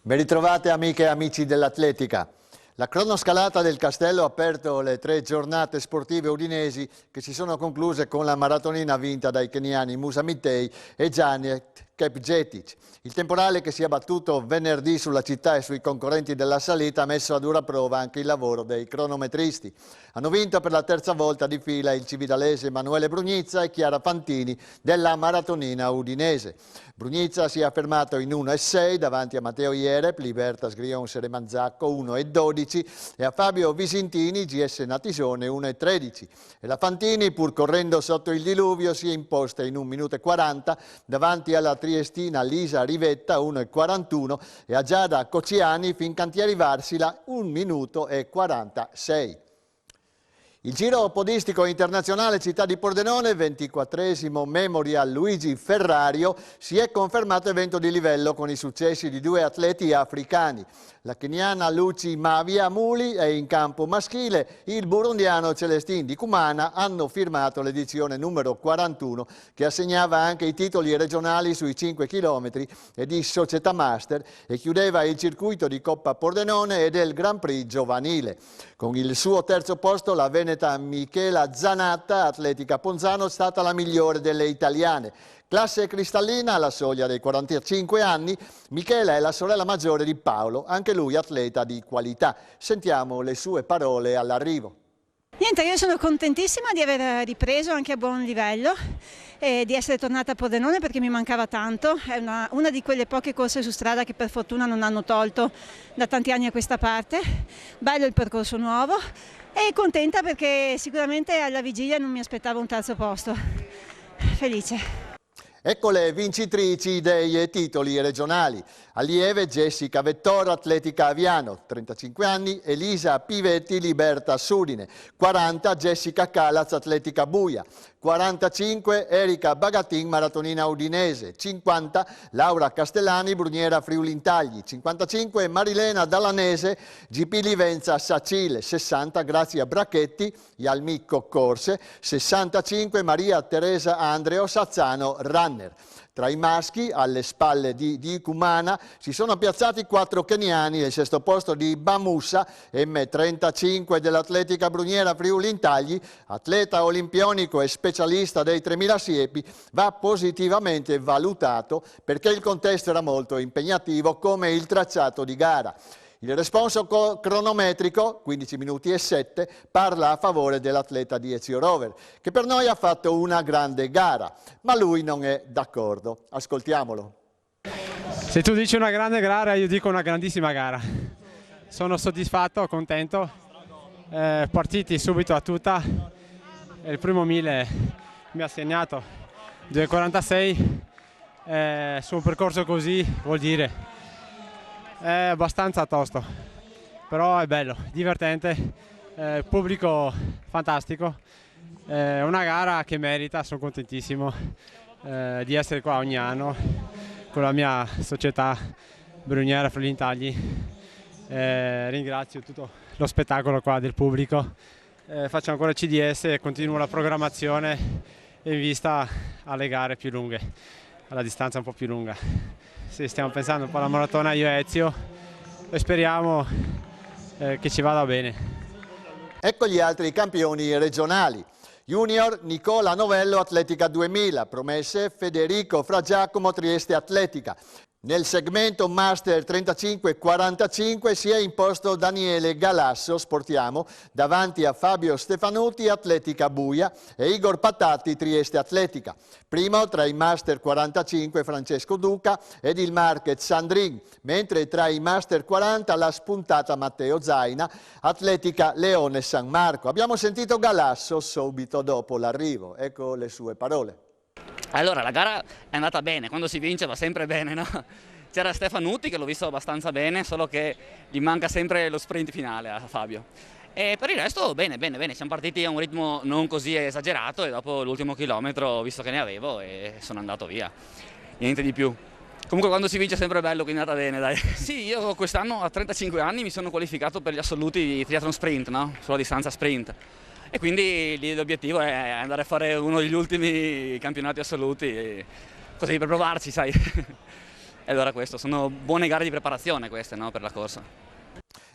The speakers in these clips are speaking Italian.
Ben ritrovate amiche e amici dell'atletica. La cronoscalata del Castello ha aperto le 3 giornate sportive udinesi che si sono concluse con la maratonina vinta dai keniani Musa Mitei e Janet Kepjetic. Il temporale che si è abbattuto venerdì sulla città e sui concorrenti della salita ha messo a dura prova anche il lavoro dei cronometristi. Hanno vinto per la 3ª volta di fila il cividalese Emanuele Brugnizza e Chiara Fantini della maratonina udinese. Brugnizza si è affermato in 1,6 davanti a Matteo Ierep, Libertas Grions e Remanzacco 1,12 e a Fabio Visintini, GS Natisone 1,13. E la Fantini, pur correndo sotto il diluvio, si è imposta in 1 minuto e 40 davanti alla triestina Lisa Rivetta 1,41 e a Giada Cociani Fincantieri Varsila 1 minuto e 46. Il giro podistico internazionale Città di Pordenone, 24esimo Memorial Luigi Ferrario, si è confermato evento di livello con i successi di 2 atleti africani. La keniana Lucy Mavia Muli e in campo maschile il burundiano Celestin di Cumana hanno firmato l'edizione numero 41 che assegnava anche i titoli regionali sui 5 km e di Società Master e chiudeva il circuito di Coppa Pordenone e del Grand Prix giovanile. Con il suo terzo posto la veneta Michela Zanatta, atletica Ponzano, è stata la migliore delle italiane. Classe cristallina alla soglia dei 45 anni, Michela è la sorella maggiore di Paolo, anche lui atleta di qualità. Sentiamo le sue parole all'arrivo. Niente, io sono contentissima di aver ripreso anche a buon livello e di essere tornata a Pordenone perché mi mancava tanto. È una di quelle poche corse su strada che per fortuna non hanno tolto da tanti anni a questa parte. Bello il percorso nuovo e contenta perché sicuramente alla vigilia non mi aspettavo un terzo posto. Felice. Ecco le vincitrici dei titoli regionali. Allieve Jessica Vettor, atletica Aviano, 35 anni, Elisa Pivetti, Libertas Udine, 40 Jessica Calaz, atletica Buia, 45 Erika Bagatin, maratonina udinese, 50 Laura Castellani, Bruniera Friulintagli, 55 Marilena Dallanese, GP Livenza Sacile, 60 Grazia Bracchetti, Ialmicco Corse, 65 Maria Teresa Andreo Sazzano Runner. Tra i maschi, alle spalle di Cumana, si sono piazzati 4 keniani e il 6º posto di Bamusa, M35 dell'atletica Bruniera Friulintagli, atleta olimpionico e specialista dei 3000 siepi, va positivamente valutato perché il contesto era molto impegnativo come il tracciato di gara. Il responso cronometrico, 15 minuti e 7, parla a favore dell'atleta di Ezio Rover, che per noi ha fatto una grande gara, ma lui non è d'accordo. Ascoltiamolo. Se tu dici una grande gara, io dico una grandissima gara. Sono soddisfatto, contento, partiti subito a tutta. Il primo 1000 mi ha segnato 2,46, su un percorso così vuol dire è abbastanza tosto, però è bello, divertente, pubblico fantastico, una gara che merita. Sono contentissimo di essere qua ogni anno con la mia società Bruniera Friulintagli. Ringrazio tutto lo spettacolo qua del pubblico, faccio ancora CDS e continuo la programmazione in vista alle gare più lunghe, alla distanza un po' più lunga. Sì, stiamo pensando un po' alla maratona io e Ezio e speriamo che ci vada bene. Ecco gli altri campioni regionali. Junior Nicola Novello, atletica 2000, promesse Federico Fra Giacomo, Trieste Atletica. Nel segmento Master 35-45 si è imposto Daniele Galasso, Sportiamo, davanti a Fabio Stefanuti, Atletica Buia, e Igor Patatti, Trieste Atletica. Primo tra i Master 45 Francesco Duca ed il Marquez Sandrin, mentre tra i Master 40 la spuntata Matteo Zaina, Atletica Leone San Marco. Abbiamo sentito Galasso subito dopo l'arrivo, ecco le sue parole. Allora, la gara è andata bene, quando si vince va sempre bene, no? C'era Stefanuti che l'ho visto abbastanza bene, solo che gli manca sempre lo sprint finale a Fabio. E per il resto bene, siamo partiti a un ritmo non così esagerato e dopo l'ultimo chilometro ho visto che ne avevo e sono andato via, niente di più. Comunque quando si vince è sempre bello, quindi è andata bene, dai. Sì, io quest'anno a 35 anni mi sono qualificato per gli assoluti di triathlon sprint, no? Sulla distanza sprint. E quindi lì l'obiettivo è andare a fare uno degli ultimi campionati assoluti, così per provarci, sai. E allora questo, sono buone gare di preparazione queste, no, per la corsa.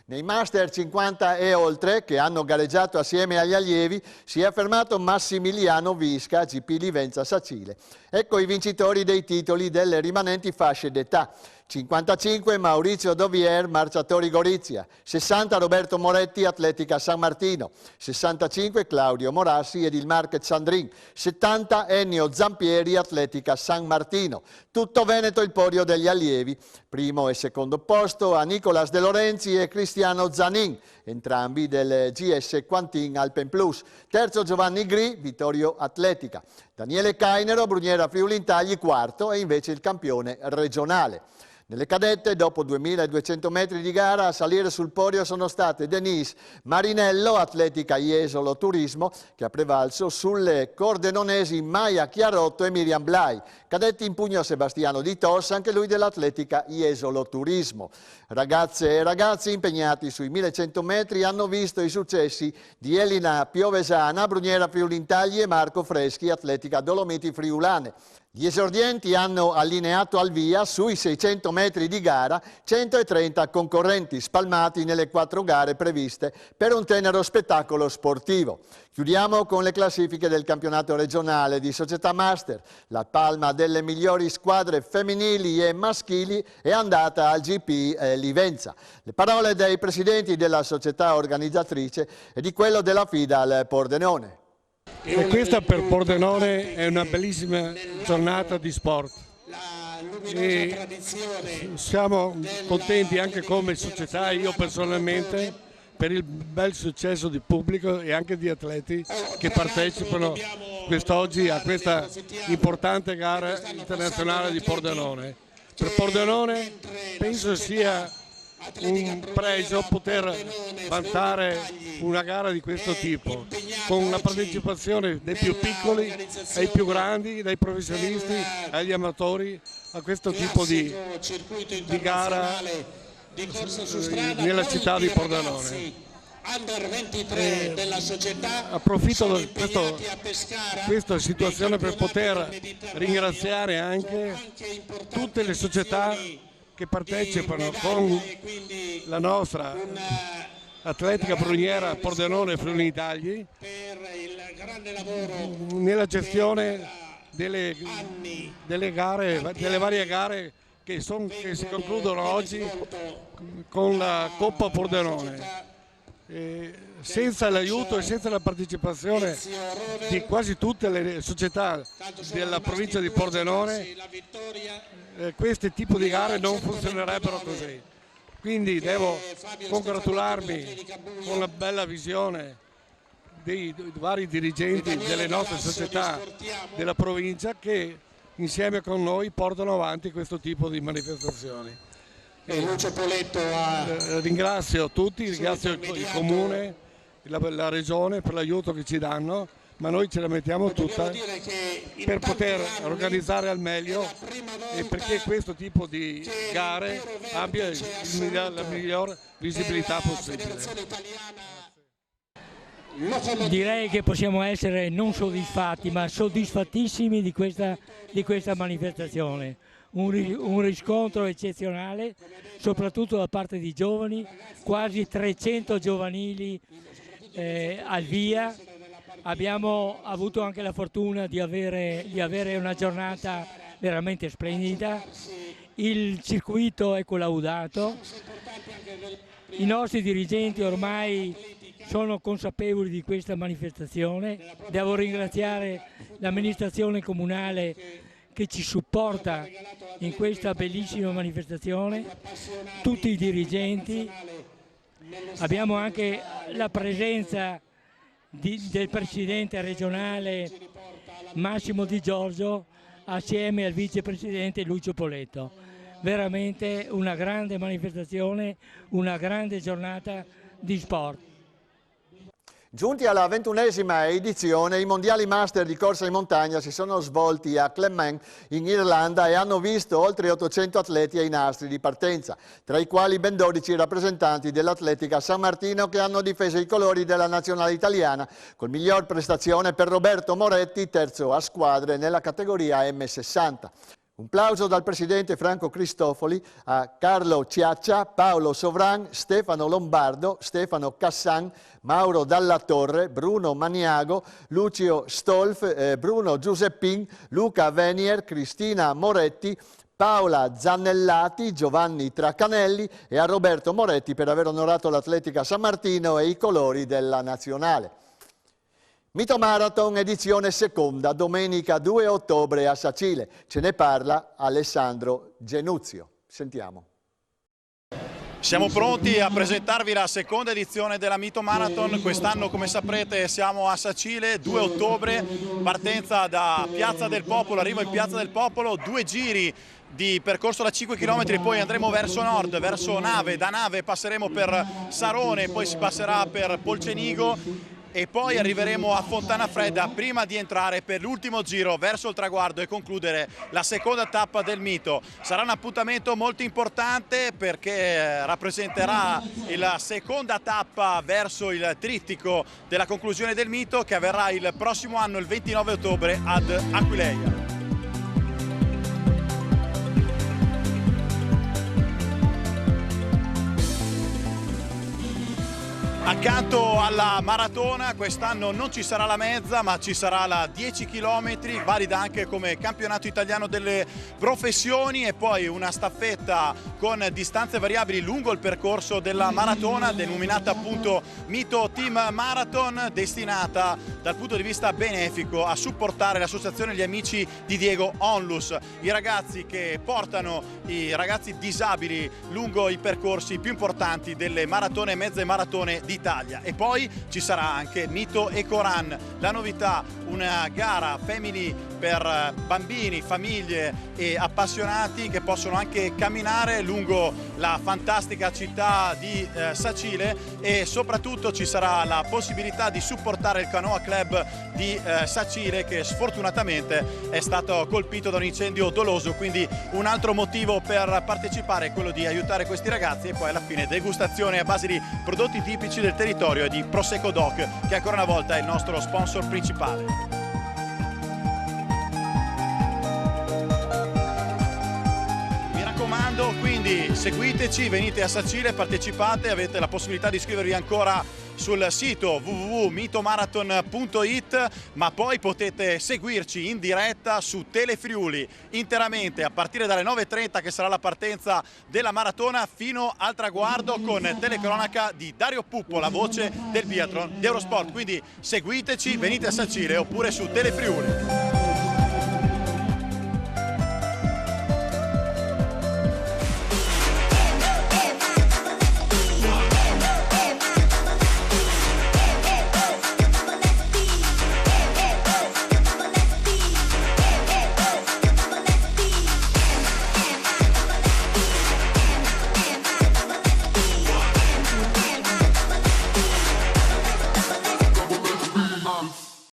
Nei Master 50 e oltre, che hanno gareggiato assieme agli allievi, si è affermato Massimiliano Visca, GP Livenza Sacile. Ecco i vincitori dei titoli delle rimanenti fasce d'età. 55 Maurizio Dovier, Marciatori Gorizia, 60 Roberto Moretti, Atletica San Martino, 65 Claudio Morassi ed il Market Sandrin, 70 Ennio Zampieri, Atletica San Martino. Tutto Veneto il podio degli allievi, primo e secondo posto a Nicolas De Lorenzi e Cristiano Zanin, entrambi del GS Quantin Alpen Plus. Terzo Giovanni Gri, Vittorio Atletica. Daniele Cainero, Bruniera Friuli Intagli, quarto e invece il campione regionale. Nelle cadette, dopo 2200 metri di gara, a salire sul podio sono state Denise Marinello, Atletica Jesolo Turismo, che ha prevalso sulle cordenonesi Maia Chiarotto e Miriam Blai. Cadetti in pugno Sebastiano Di Tos, anche lui dell'Atletica Jesolo Turismo. Ragazze e ragazzi impegnati sui 1100 metri hanno visto i successi di Elina Piovesana, Bruniera Friuli Intagli e Marco Freschi, Atletica Dolomiti Friulane. Gli esordienti hanno allineato al via sui 600 metri di gara 130 concorrenti spalmati nelle 4 gare previste per un tenero spettacolo sportivo. Chiudiamo con le classifiche del campionato regionale di Società Master. La palma delle migliori squadre femminili e maschili è andata al GP Livenza. Le parole dei presidenti della società organizzatrice e di quello della FIDAL Pordenone. E questa per Pordenone è una bellissima giornata di sport e siamo contenti anche come società, io personalmente, per il bel successo di pubblico e anche di atleti che partecipano quest'oggi a questa importante gara internazionale di Pordenone. Per Pordenone penso sia un pregio poter vantare una gara di questo tipo, con la partecipazione dei più piccoli ai più grandi, dai professionisti agli amatori, a questo tipo di gara nella città di Pordenone. Approfitto di questa situazione per poter ringraziare anche tutte le società che partecipano con la nostra Atletica Bruniera Pordenone Friuli Intagli nella gestione delle varie gare che si concludono oggi con la Coppa Pordenone. Senza l'aiuto e senza la partecipazione di quasi tutte le società della provincia di Pordenone, questi tipi di gare non funzionerebbero così. Quindi devo congratularmi con la bella visione dei vari dirigenti delle nostre società della provincia che insieme con noi portano avanti questo tipo di manifestazioni. Ringrazio tutti, ringrazio il Comune, la Regione per l'aiuto che ci danno, ma noi ce la mettiamo tutta per poter organizzare al meglio e perché questo tipo di gare abbia la miglior visibilità possibile. Direi che possiamo essere non soddisfatti ma soddisfattissimi di questa manifestazione. Un riscontro eccezionale, soprattutto da parte di giovani, quasi 300 giovanili al via. Abbiamo avuto anche la fortuna di avere una giornata veramente splendida. Il circuito è collaudato. I nostri dirigenti ormai sono consapevoli di questa manifestazione. Devo ringraziare l'amministrazione comunale che ci supporta in questa bellissima manifestazione, tutti i dirigenti. Abbiamo anche la presenza del presidente regionale Massimo Di Giorgio assieme al vicepresidente Lucio Poletto. Veramente una grande manifestazione, una grande giornata di sport. Giunti alla 21esima edizione, i mondiali master di corsa in montagna si sono svolti a Clement in Irlanda e hanno visto oltre 800 atleti ai nastri di partenza, tra i quali ben 12 rappresentanti dell'Atletica San Martino che hanno difeso i colori della nazionale italiana, con miglior prestazione per Roberto Moretti, terzo a squadre nella categoria M60. Un plauso dal presidente Franco Cristofoli a Carlo Ciaccia, Paolo Sovran, Stefano Lombardo, Stefano Cassan, Mauro Dalla Torre, Bruno Maniago, Lucio Stolf, Bruno Giuseppin, Luca Venier, Cristina Moretti, Paola Zannellati, Giovanni Tracanelli e a Roberto Moretti per aver onorato l'Atletica San Martino e i colori della nazionale. Mito Marathon edizione seconda, domenica 2 ottobre a Sacile. Ce ne parla Alessandro Genuzio. Sentiamo. Siamo pronti a presentarvi la seconda edizione della Mito Marathon. Quest'anno, come saprete, siamo a Sacile, 2 ottobre, partenza da Piazza del Popolo, arrivo in Piazza del Popolo, 2 giri di percorso da 5 km, poi andremo verso nord, verso Nave, da Nave passeremo per Sarone, poi si passerà per Polcenigo e poi arriveremo a Fontana Fredda prima di entrare per l'ultimo giro verso il traguardo e concludere la seconda tappa del Mito. Sarà un appuntamento molto importante perché rappresenterà la seconda tappa verso il trittico della conclusione del Mito, che avverrà il prossimo anno, il 29 ottobre ad Aquileia. Accanto alla maratona quest'anno non ci sarà la mezza, ma ci sarà la 10 km, valida anche come campionato italiano delle professioni, e poi una staffetta con distanze variabili lungo il percorso della maratona, denominata appunto Mito Team Marathon, destinata dal punto di vista benefico a supportare l'associazione Gli Amici di Diego Onlus, i ragazzi che portano i ragazzi disabili lungo i percorsi più importanti delle maratone e mezze maratone d'Italia. E poi ci sarà anche Mito Eco-Run, la novità, una gara family per bambini, famiglie e appassionati che possono anche camminare lungo la fantastica città di Sacile, e soprattutto ci sarà la possibilità di supportare il Canoa Club di Sacile, che sfortunatamente è stato colpito da un incendio doloso, quindi un altro motivo per partecipare è quello di aiutare questi ragazzi. E poi alla fine degustazione a base di prodotti tipici del territorio e di Prosecco Doc, che ancora una volta è il nostro sponsor principale. Quindi seguiteci, venite a Sacile, partecipate, avete la possibilità di iscrivervi ancora sul sito www.mitomarathon.it, ma poi potete seguirci in diretta su Telefriuli interamente a partire dalle 9:30, che sarà la partenza della maratona, fino al traguardo con telecronaca di Dario Puppo, la voce del biathlon di Eurosport. Quindi seguiteci, venite a Sacile oppure su Telefriuli.